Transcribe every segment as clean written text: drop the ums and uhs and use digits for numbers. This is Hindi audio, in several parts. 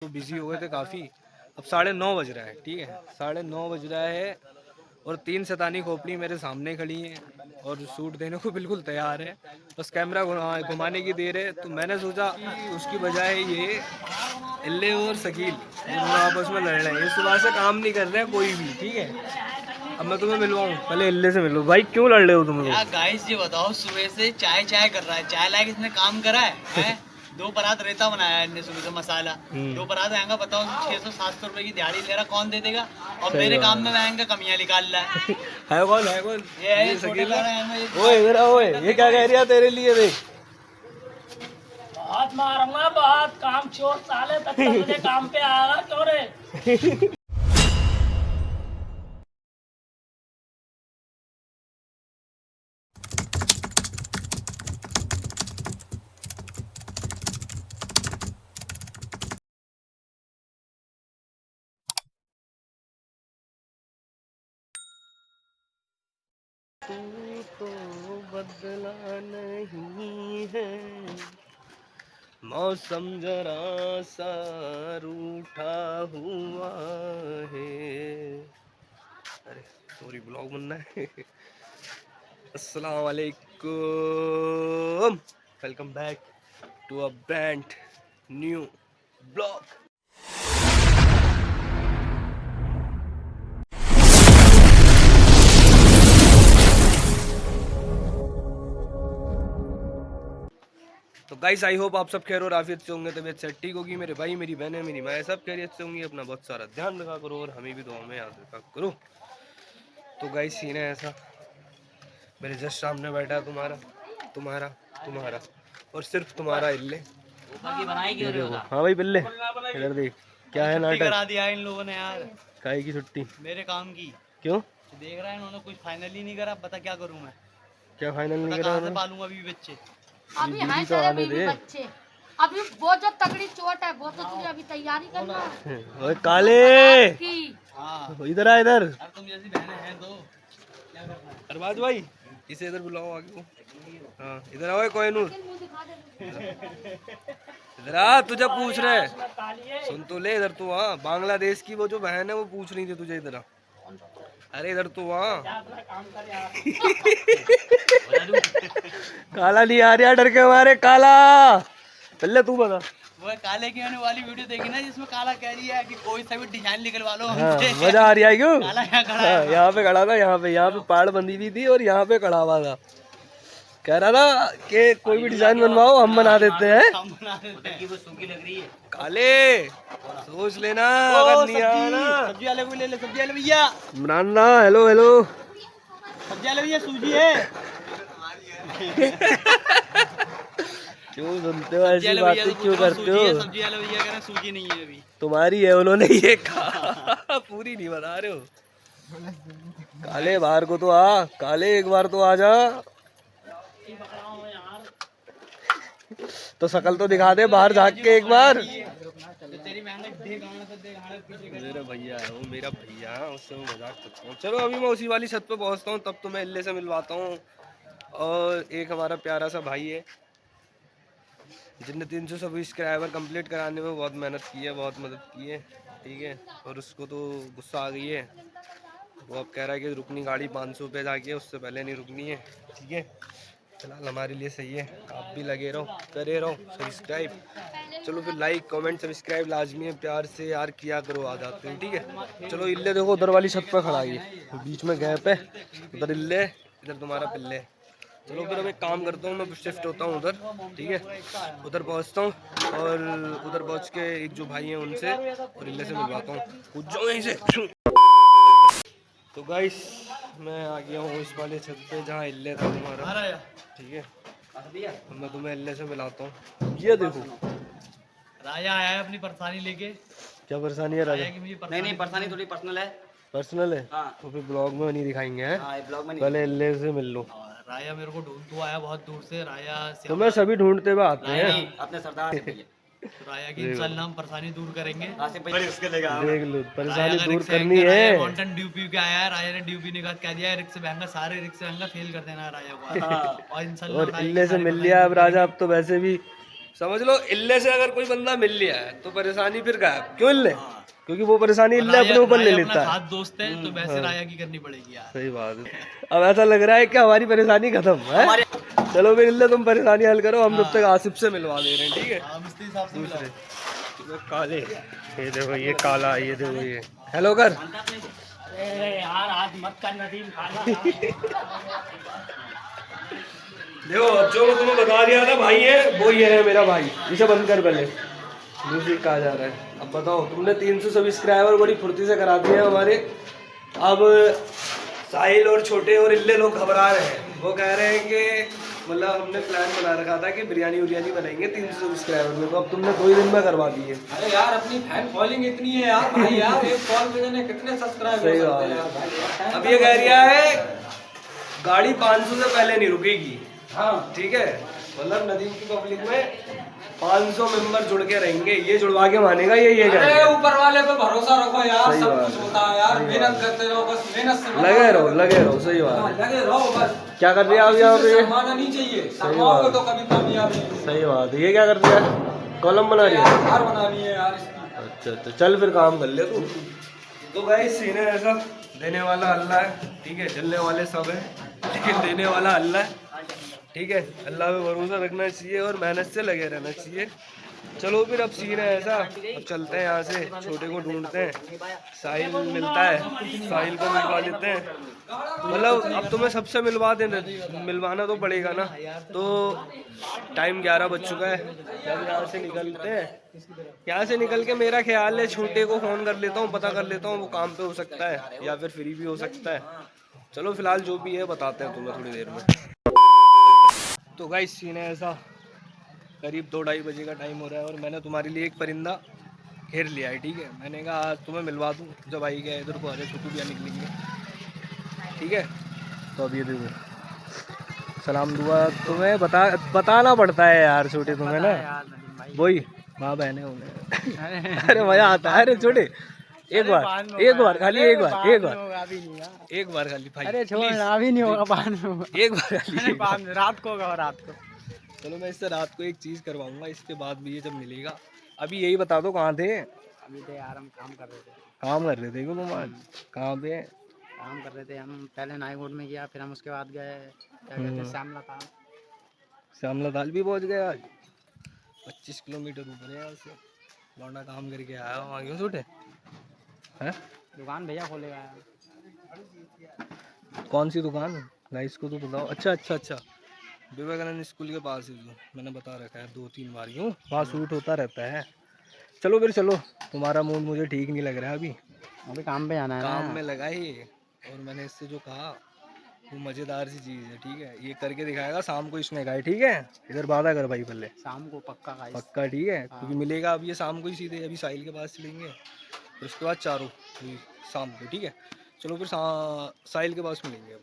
तो बिजी हो गए थे काफ़ी। अब 9:30 बज रहा है, ठीक है, 9:30 बज रहा है और 3 शैतानी खोपड़ी मेरे सामने खड़ी हैं और शूट देने को बिल्कुल तैयार है, बस कैमरा घुमाने की देर है। तो मैंने सोचा कि उसकी बजाय ये इल्ले और शकील दोनों आपस में लड़ रहे हैं, ये सुबह से काम नहीं कर रहे हैं कोई भी, ठीक है। अब मैं तुम्हें मिलवाऊँ, पहले इल्ले से मिलो। भाई क्यों लड़ रहे हो तुम लोग? गाइस ये बताओ, सुबह से चाय चाय कर रहा है, चाय लायक इसने काम करा है? दो परात रेता बनाया है इनने सुबह से, मसाला। दो परात आएगा, बताओ 600-700 रुपए की दिहाड़ी ले रहा, कौन दे देगा? और मेरे काम में आएगा कमियां निकाल रहा है। है कौन, है कौन? ये है शकील। ओए इधर आओ, ओए ये क्या कह रही है तेरे लिए? देख बहुत मारूंगा, बहुत काम चोर साले, तब तक मुझे काम पे आएगा क्यों रे? तू तो बदला नहीं है, मौसम जरा सा रूठा हुआ है। अरे सॉरी, ब्लॉग बनना है। अस्सलाम वालेकुम, welcome back to a brand new blog. तो गाइस आई होप आप सब खैर और आफियत से होंगे, तबीयत से ठीक होगी। मेरे भाई, मेरी बहनें, मेरी माएँ सब खैरियत से होंगी। अपना बहुत सारा ध्यान रखा करो और हमें भी दुआ में याद रखा करो। तो गाइस सीन है ऐसा, मेरे जस्ट सामने बैठा है तुम्हारा तुम्हारा तुम्हारा और सिर्फ तुम्हारा इल्ले। हाँ भाई बिल्ले, इधर देख क्या है नाटक करा दिया इन लोगों ने यार। काहे की छुट्टी? मेरे काम की। क्यों? देख रहा है इन्होंने कुछ फाइनल ही नहीं करा, बता क्या करूं मैं? क्या फाइनल नहीं करा? कहाँ से पालूंगा अभी बच्चे? अभी है तेरे बीवी बच्चे, अभी वो जो तगड़ी चोट है वो तो तुझे अभी तैयारी करना है। ओए काले, इधर आ इधर। तुम जैसी बहनें हैं तो क्या करना है? अरबाज भाई इसे इधर बुलाओ आगे को। हाँ इधर आओ कोहिनूर, इधर आ, तुझे पूछ रहे। सुन तो ले इधर तो। हाँ बांग्लादेश की वो जो बहन है वो पूछ रही थी तुझे, इधर आ। अरे इधर तो वहाँ काला नहीं आ रहा, डर के मारे। काला पहले तू बता। वो काले की मैंने वाली वीडियो देखी ना, जिसमें काला कह रही है कि कोई सा भी डिजाइन निकलवा लो। हाँ, मजा आ रही है क्यों? काला यहाँ खड़ा हाँ, है। यहाँ पे खड़ा था, यहाँ पे पाड़ बंदी हुई थी और यहाँ पे खड़ा हुआ था। कह रहा था कि कोई भी डिजाइन बनवाओ, हम बना देते हैं। हम बना देते हैं। वो सूखी लग रही है। काले सोच लेना अगर नहीं आया ना। सब्जी वाले को ले ले, सब्जी वाले भैया। इमरान ना, हेलो हेलो। सब्जी वाले भैया सूजी है। क्यों सुनते हो ऐसी बातें, क्यों करते हो? सब्जी वाले भैया कह रहे हैं सूजी नहीं है अभी। तुम्हारी है, उन्होंने ये कहा। पूरी नहीं बता रहे हो। काले बाहर को तो आ, काले एक बार तो आ जा। तो शकल तो दिखा दे बाहर झाँक के एक बार। मेरा भैया है वो, मेरा भैया है, उससे मैं मजाक करता हूँ। चलो अभी मैं उसी वाली छत पे पहुँचता हूँ, तब तो मैं इल्ले से मिलवाता हूँ। और एक हमारा प्यारा सा भाई है जिनने 300 सब्सक्राइबर कंप्लीट कराने में बहुत मेहनत की है, बहुत मदद की है, ठीक है। और उसको तो गुस्सा आ गई है, वो अब कह रहा है कि रुकनी गाड़ी 500 पे जाके, उससे पहले नहीं रुकनी है, ठीक है। फिलहाल हमारे लिए सही है, आप भी लगे रहो, करे रहो सब्सक्राइब। चलो फिर लाइक कमेंट सब्सक्राइब लाजमी है, प्यार से यार किया करो, आ जाते हैं, ठीक है। चलो इल्ले देखो उधर वाली छत पर खड़ा है, बीच में गैप है, उधर इल्ले, इधर तुम्हारा पिल्ले। चलो फिर अब एक काम करता हूँ, मैं शिफ्ट होता हूँ उधर, ठीक है। उधर पहुँचता हूँ और उधर पहुँच के एक जो भाई हैं उनसे और इल्ले से मिलवाता हूँ। कूद जाओ यहीं से। तो गाइस मैं आ गया हूँ इस वाले छत पे जहाँ इल्ले था तुम्हारा, ठीक है। तो मैं तुम्हें इल्ले से मिलाता हूँ। ये देखो राजा आया है अपनी परेशानी लेके। क्या परेशानी है राजा? नहीं परेशानी थोड़ी पर्सनल है। पर्सनल है? हाँ। तो फिर ब्लॉग में नहीं दिखाएंगे हैं? हाँ, ब्लॉग में नहीं। पहले इल्ले से मिल लो। राजा मेरे को ढूंढ तो आया बहुत दूर से। राजा तो मैं सभी ढूंढते हुए आते हैं अपने सरदार से पहले। तो राजा की इंशाल्लाह हम परेशानी दूर करेंगे। देख लो परेशानी दूर करनी है। माउंटेन ड्यू पी के आया है राजा ने, ड्यू पीने का कह दिया है रिक्स बहंगा, सारे रिक्स बहंगा फेल कर देना राजा को। और इंशाल्लाह और इल्ले से मिल लिया अब राजा, अब तो वैसे भी समझ लो इल्ले से अगर कोई बंदा मिल लिया है तो परेशानी फिर गायब। क्यों इल्ले? क्योंकि वो परेशानी इल्ले अपने ऊपर ले लेता है। खास दोस्त है तो वैसे राया की करनी पड़ेगी यार। सही बात है। अब ऐसा लग रहा है कि हमारी परेशानी खत्म है। चलो फिर इल्ले तुम परेशानी हल करो, हम जब तक आसिफ से मिलवा दे रहे हैं, ठीक है? मिस्त्री साहब से मिला। दूसरे काले, ये देखो ये काला, ये देखो ये। हेलो कर। अरे यार आज मत कर नदीम खाना। देखो अब जो मैं तुम्हें बता दिया था भाई है, वो ये है मेरा भाई। इसे बंद कर पहले, म्यूजिक कहा जा रहा है। अब बताओ, तुमने 300 सब्सक्राइबर बड़ी फुर्ती से करा दिए हमारे। अब साहिल और छोटे और इल्ले लोग घबरा रहे हैं। वो कह रहे हैं कि मतलब हमने प्लान बना रखा था कि बिरयानी उरियानी बनाएंगे 300 सब्सक्राइबर में, तो अब तुमने 2 ही दिन में करवा दिए। अरे यार अपनी फैन फॉलोइंग इतनी है यार भाई, यार एक कॉल पे जाने कितने सब्सक्राइबर सही हो बात सकते हैं है। यार भाई। अब ये कह रिया है गाड़ी 500 से पहले नहीं रुकेगी। हाँ ठीक है, मतलब नदीम की पब्लिक में 500 मेंबर जुड़ के रहेंगे, ये जुड़वा के मानेगा ये कह अरे रहा है। ऊपर वाले पे भरोसा रखो यार, सही सब बात कुछ है। होता है यार, सही मेहनत बात करते रहो बस, मेहनत से लगे रहो, सही बात है। लगे रहो बस। क्या कर रही है आप यहाँ पे? शर्माना नहीं चाहिए, शर्माओगे तो कभी कामयाबी नहीं। सही बात है। ये क्या कर रही है? कॉलम बना रही है? हार बनानी है यार इसकी। अच्छा अच्छा, चल फिर काम कर ले तू। तो भाई सीन है ऐसा, देने वाला अल्लाह है, ठीक है? जलने वाले सब है, लेकिन देने वाला अल्लाह है, ठीक है? अल्लाह पे भरोसा रखना चाहिए और मेहनत से लगे रहना चाहिए। चलो फिर अब सीन है ऐसा, अब चलते हैं यहाँ से, छोटे को ढूंढते हैं। साहिल मिलता है, साहिल को मिलवा लेते हैं। मतलब अब तुम्हें सबसे मिलवाना तो पड़ेगा ना। तो टाइम 11 बज चुका है, जब यहाँ से निकलते हैं। यहाँ से निकल के मेरा ख्याल है छोटे को फ़ोन कर लेता हूँ, पता कर लेता हूँ वो काम पे हो सकता है या फिर फ्री भी हो सकता है। चलो फिलहाल जो भी है बताते हैं तुम्हें थोड़ी देर में। तो गाइस सीन है ऐसा, करीब 2-2:30 बजे का टाइम हो रहा है और मैंने तुम्हारे लिए एक परिंदा घेर लिया है, ठीक है? मैंने कहा आज तुम्हें मिलवा दूँ, जब आई गया इधर को आ जाए, छोटू भी निकलेंगे, ठीक है? तो अब ये देखो सलाम दुआ तुम्हें बताना पड़ता है यार छोटे, तुम्हें ना वही माँ बहने होंगे। अरे मजा आता है। अरे छोटे एक बार खाली एक बार खाली भाई, अरे छोड़ अभी नहीं होगा, बाद में एक बार खाली, बाद में रात को होगा, रात को। चलो मैं इससे रात को एक चीज करवाऊंगा, इसके बाद भी ये जब मिलेगा। अभी यही बता दो कहाँ थे? अभी तो यार हम काम कर रहे थे। काम कर रहे थे क्यों तुम आज? कहाँ पे? काम कर रहे थे हम, पहले नाईगोड में किया, फिर हम उसके बाद गए क्या कहते हैं श्यामला था। श्यामला दाल भी पहुँच गए आज। 25 किलोमीटर ऊपर है यहाँ से। लौंडा काम करके आया हूँ, आगे छोटे हैं? दुकान भैया खोलेगा। कौन सी दुकान है गाइस को तो बताओ। अच्छा, विवेकानंद स्कूल के पास है, जो मैंने बता रखा है 2-3 बार यूँ, वहाँ शूट होता रहता है। चलो फिर चलो, तुम्हारा मूड मुझे ठीक नहीं लग रहा है अभी काम पे जाना है काम ना। में लगा ही। और मैंने इससे जो कहा वो मज़ेदार सी चीज़ है, ठीक है? ये करके दिखाएगा शाम को, इसने कहा है, ठीक है? इधर वादा कर भाई पहले, शाम को पक्का गाइस। पक्का, ठीक है? क्योंकि मिलेगा अब ये शाम को ही सीधे, अभी साहिल के पास चलेंगे फिर उसके बाद चारों शाम को, ठीक है? चलो फिर साहिल के पास मिलेंगे अब।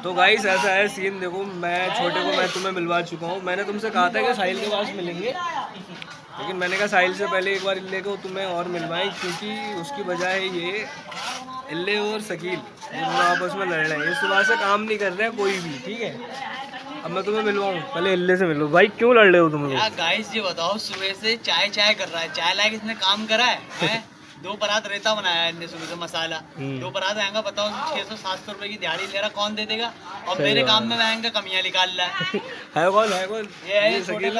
तो गाइस ऐसा है सीन, देखो मैं छोटे को मैं तुम्हें मिलवा चुका हूँ। मैंने तुमसे कहा था कि साहिल के पास मिलेंगे, लेकिन मैंने कहा साहिल से पहले एक बार इल्ले को तुम्हें और मिलवाएं, क्योंकि उसकी वजह है ये इल्ले और शकील दोनों आपस में लड़ रहे हैं। ये सुबह से काम नहीं कर रहे हैं कोई भी, ठीक है? अब मैं तुम्हें मिलवाऊँ, पहले इल्ले से मिलो। भाई क्यों लड़ रहे हो तुम लोग? यार गाइस ये बताओ, सुबह से चाय कर रहा है, चाय लायक इसने काम करा है? 2 परात रेता बनाया है इनने सुबह से, मसाला 2 परात आएगा, बताओ 600-700 रुपए की दिहाड़ी ले रहा, कौन दे देगा? और मेरे काम में आएगा कमियां निकाल रहा है। है कौन? ये है शकील।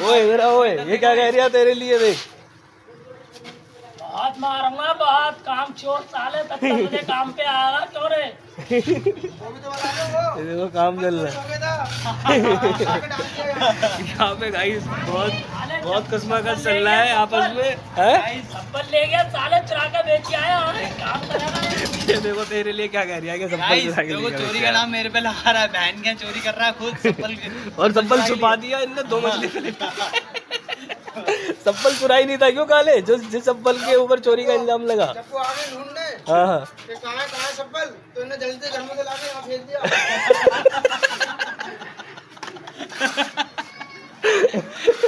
ओए इधर आओ, ये क्या कह रही है तेरे लिए? देख बहुत मारूंगा, बहुत काम चोर साले, तब तक मुझे काम पे आएगा क्यों रे? ये देखो काम चल रहा है यहाँ पे गाइस, बहुत कस्माकस चल रहा है आपस में, है? चप्पल ले गया साले, चुरा के बेच के आया, और काम करेगा। ये देखो तेरे लिए क्या कह रही है कि चप्पल चुरा के देखो लेके चोरी आया। का नाम मेरे पे लगा रहा है, बहन क्या चोरी कर रहा है खुद चप्पल और चप्पल छुपा दिया इनने 2 मछली। चप्पल चुराई नहीं था क्यों काले? जिस चप्पल के ऊपर चोरी का इल्जाम लगा, सबको आगे ढूंढने हाँ कि कहाँ है चप्पल, तो इन्हें जल्दी घर में से लाके यहाँ फेंक दिया।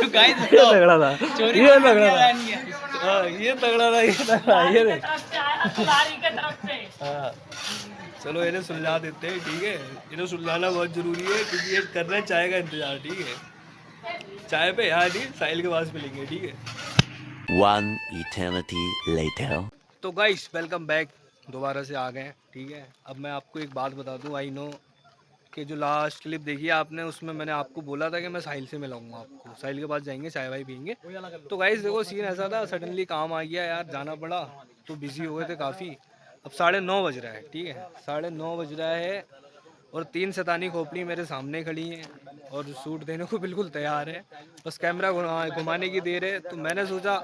गाइस ये तगड़ा था, चोरी ये करके तगड़ा था, बहन किया। हाँ ये तगड़ा था, ये देख। तरफ से आया, सुधारी के तरफ से। हाँ चलो इन्हें सुलझा देते हैं, ठीक है? इन्हें सुलझाना बहुत जरूरी है, क्योंकि ये कर रहे हैं चाय का इंतजार, ठीक है? चाय पे यहाँ नहीं, साहिल के पास मिलेंगे, ठीक है। One eternity later. तो गाइस वेलकम बैक, दोबारा से आ गए, ठीक है। अब मैं आपको एक बात बता दूं, आई नो कि जो लास्ट क्लिप देखी है आपने, उसमें मैंने आपको बोला था कि मैं साहिल से मिलाऊंगा आपको, साहिल के पास जाएंगे, चाय वाय पियेंगे। तो गाइस देखो सीन ऐसा था, सडनली काम आ गया यार, जाना पड़ा, तो बिजी हो गए थे काफ़ी। अब 9:30 बज रहा है, ठीक है, 9:30 बज रहा है और 3 शैतानी खोपड़ी मेरे सामने खड़ी हैं और शूट देने को बिल्कुल तैयार है, बस कैमरा घुमाने की देर है। तो मैंने सोचा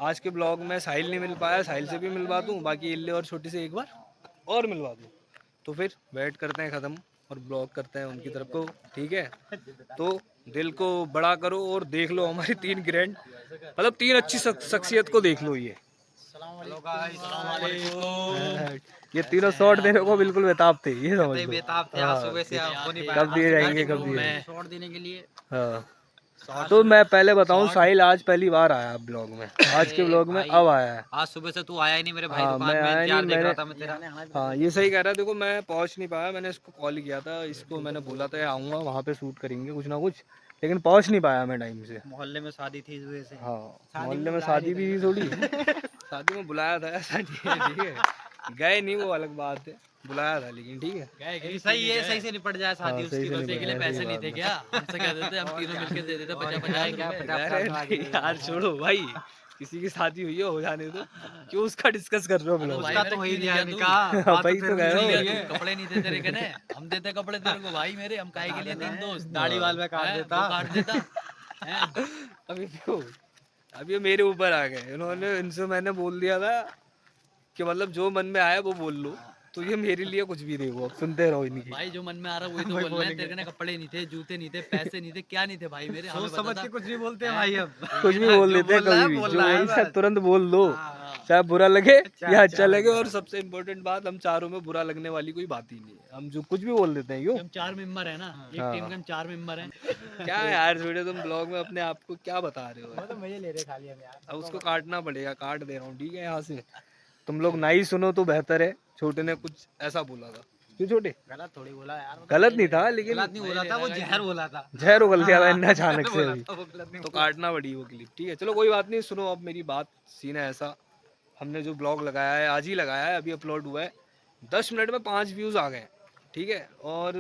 आज के ब्लॉग में साहिल नहीं मिल पाया, साहिल से भी मिलवा दूं, बाकी इल्ले और छोटी से एक बार और मिलवा दूं। तो फिर वेट करते हैं ख़त्म और ब्लॉग करते हैं उनकी तरफ को, ठीक है। तो दिल को बड़ा करो और देख लो हमारी 3 ग्रैंड, मतलब 3 अच्छी शख्सियत को देख लो। ये तीनों शॉट देने को बिल्कुल बेताब थे, ये समझ लो। बेताब थे, आज सुबह से हो नहीं पाया कब दिए जाएंगे, कब दिए जाएंगे शॉट देने के लिए। हाँ, तो मैं पहले बताऊं, साहिल आज पहली बार आया ब्लॉग में, आज के ब्लॉग में अब आया है। आज सुबह से तू आया ही नहीं मेरे भाई, हाँ, दुकान मैं में आया इंतजार नहीं, देख रहा मैंने- था मैं तेरा। हाँ ये सही कह रहा है। देखो मैं पहुंच नहीं पाया, मैंने इसको कॉल किया था, इसको मैंने बोला था आऊँगा वहाँ पे शूट करेंगे कुछ ना कुछ, लेकिन पहुंच नहीं पाया मैं टाइम से। मोहल्ले में शादी थी इस वजह से। हाँ मोहल्ले में शादी भी थी थोड़ी, शादी में बुलाया था, ऐसा नहीं है, ठीक है, गए नहीं वो अलग बात है, बुलाया था लेकिन ठीक है। सही है, सही से निपट जाए शादी हाँ, सही उसकी। से बस निपट के लिए जाए, पैसे सही नहीं बात थे है। क्या, हमसे कह देते हम तीनों मिलके दे देते 50-50 रुपए। अरे नहीं यार छोड़ो भाई, किसी की शादी हुई है, हो जाने दो, क्यों उसका डिस्कस कर रहे हो ब्लॉग? उसका तो हो ही नहीं निकाह। भाई तो कह रहा हूँ, कपड़े नहीं थे तेरे कने, हम देते कपड़े तेरे को भाई मेरे, हम काहे के लिए 3 दोस्त दाढ़ी वाल में काट देता। काट देता हैं? अभी देखो, अब ये मेरे ऊपर आ गए, इन्होंने, इनसे मैंने बोल दिया था कि मतलब जो मन में आया वो बोल लो, तो ये मेरे लिए कुछ भी देखो, अब सुनते रहो इनकी। भाई जो मन में आ रहा वही तो बोल रहे हैं, तेरे कने कपड़े नहीं थे, जूते नहीं थे, पैसे नहीं थे, क्या नहीं थे भाई मेरे, हमें समझ पता के था। कुछ नहीं बोलते हैं भाई अब। कुछ भी बोल देते हैं कभी भी, जो वही से तुरंत बोल दो, चाहे बुरा लगे या अच्छा लगे। और सबसे इम्पोर्टेंट बात, हम चारों में बुरा लगने वाली कोई बात ही नहीं है, हम जो कुछ भी बोल देते हैं। क्यों हम 4 मेंबर है ना, एक हाँ। टीम के हम 4 मेंबर हैं। क्या यार छोटे, तुम ब्लॉग में अपने आप को क्या बता रहे हो? तो मुझे ले रहे खाली हम यार। अब उसको काटना पड़ेगा, काट दे रहा हूँ, ठीक है। यहाँ से तुम लोग ना ही सुनो तो बेहतर है। छोटे ने कुछ ऐसा बोला था, क्यों छोटे? गलत थोड़ी बोला यार, गलत नहीं था, लेकिन गलत नहीं बोला था, वो जहर बोला था। जहर उगल दिया था इन्हें अचानक से अभी, वो गलत नहीं तो काटना पड़ी वो क्लिप, ठीक है। चलो कोई बात नहीं, सुनो अब मेरी बात। सीन है ऐसा, हमने जो ब्लॉग लगाया है, आज ही लगाया है, अभी अपलोड हुआ है, 10 मिनट में 5 व्यूज़ आ गए, ठीक है, और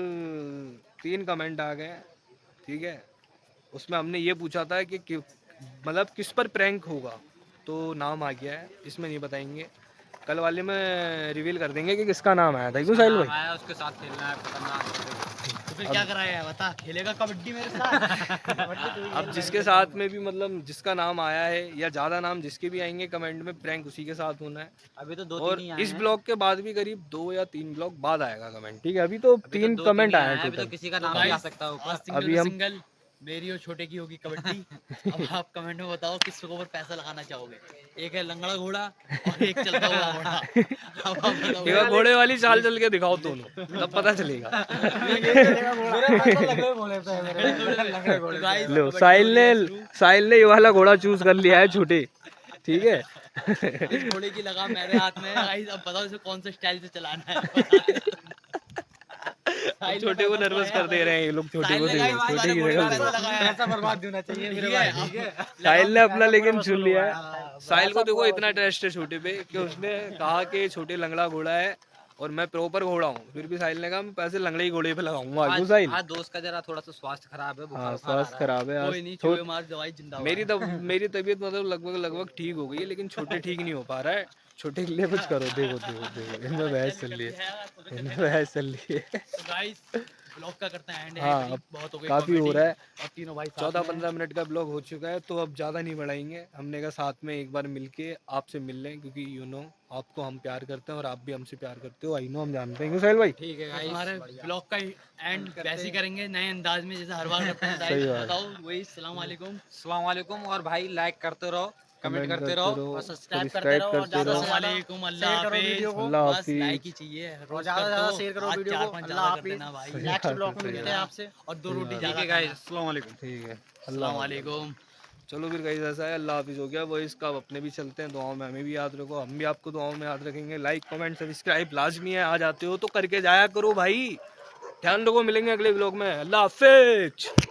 3 कमेंट आ गए, ठीक है। उसमें हमने ये पूछा था कि मतलब किस पर प्रैंक होगा, तो नाम आ गया है, इसमें नहीं बताएंगे, कल वाले में रिवील कर देंगे कि किसका नाम आया था। क्यों साहिल भाई? आया उसके साथ खेलना है, खतरनाक। तो फिर क्या कराया है बता, खेलेगा कबड्डी मेरे साथ? अब जिसके साथ में भी मतलब जिसका नाम आया है या ज़्यादा नाम जिसके भी आएंगे कमेंट में, प्रैंक उसी के साथ होना है। अभी तो 2-3 और ही आए इस हैं। ब्लॉग के बाद भी करीब 2 या 3 ब्लॉग बाद आएगा कमेंट, ठीक है। अभी तो 3 कमेंट आए हैं अभी तो टोटल। किसी का नाम नहीं आ सकता ऊपर। अभी हम- सिंगल मेरी और छोटे की होगी कबड्डी। अब आप कमेंट में बताओ किसके ऊपर पैसा लगाना चाहोगे। एक है लंगड़ा घोड़ा और एक चलता हुआ घोड़ा। अब आप बताओ। एक बार घोड़े वाली चाल चल के दिखाओ दोनों, तब पता चलेगा। Guys, लो साहिल ने ये वाला घोड़ा चूज कर लिया है, छोटे, ठीक है। इस घोड़े की लगाम मेरे हाथ में है। Guys, अब बताओ इसे कौन से स्टाइल से चलाना है। अब छोटे को नर्वस कर दे रहे हैं ये लोग, छोटे को साहिल ने छोटे गाइस की घोड़े जगह का पे। पैसा लगाया है। पैसा बर्बाद होना चाहिए मेरे भाई, ठीक है। साहिल ने अपना लेकिन चुन लिया है। साहिल को देखो इतना ट्रस्ट है छोटे पे कि उसने कहा कि छोटे लंगड़ा घोड़ा है और मैं प्रॉपर घोड़ा हूँ, फिर भी साहिल ने कहा मैं पैसे लंगड़े ही घोड़े पे लगाऊंगा। क्यों साहिल? आज दोस्त का जरा थोड़ा सा स्वास्थ्य खराब है, हाँ बुखार स्वास्थ्य खराब है कोई नहीं, आज। चूहे मार दवाई जिंदा। मेरी तबीयत मतलब लगभग ठीक हो गई है, लेकिन छोटे ठीक नहीं हो पा रहा है। छोटे के लिए कुछ करो, देखो इनमें बहस चल रही है, इनमें बहस चल रही है। गाइस ब्लॉग का करते हैं एंड। हाँ, अब बहुत हो गई काफी हो रहा है, और तीनों भाई 14-15 मिनट का ब्लॉग हो चुका है, तो अब ज़्यादा नहीं बढ़ाएंगे। हमने कहा साथ में एक बार मिलके आपसे मिल लें, क्योंकि यू नो आपको हम प्यार करते हैं और आप भी हमसे प्यार करते हो, आई नो हम जानते हैं। क्यों साहिल भाई? ठीक है गाइस। हमारे ब्लॉग का एंड वैसे ही करेंगे नए अंदाज में, जैसे हर बार करते हैं। सही बात। बताओ वही अस्सलाम वालेकुम। अस्सलाम वालेकुम। और भाई लाइक करते रहो, कमेंट करते रहो और सब्सक्राइब सब्सक्राइब करते रहो। और ज्यादा से अस्सलाम ज्यादा वालेकुम, अल्लाह शेयर करो हाफिज़। वीडियो को। अल्लाह बस हाफिज़। लाइक ही चाहिए, और रोज ज्यादा से कर ज्यादा दो। शेयर करो आज वीडियो 4-5 को। ज्यादा अल्लाह कर देना हाफिज़। भाई। नेक्स्ट ब्लॉग में मिलते हैं आपसे। और 2 रोटी ठीक ज्यादा है गाइस, अस्सलाम वालेकुम। ठीक है, अस्सलाम वालेकुम। चलो फिर गाइस ऐसा है, अल्लाह हाफिज़ हो गया वो, इसका अपने भी चलते हैं। दुआओं में हमें भी याद रखो, हम भी आपको दुआओं में याद रखेंगे। लाइक कमेंट सब्सक्राइब लाजमी है, आ जाते हो तो करके जाया करो भाई। ध्यान रखो, मिलेंगे अगले ब्लॉग में। अल्लाह हाफिज़।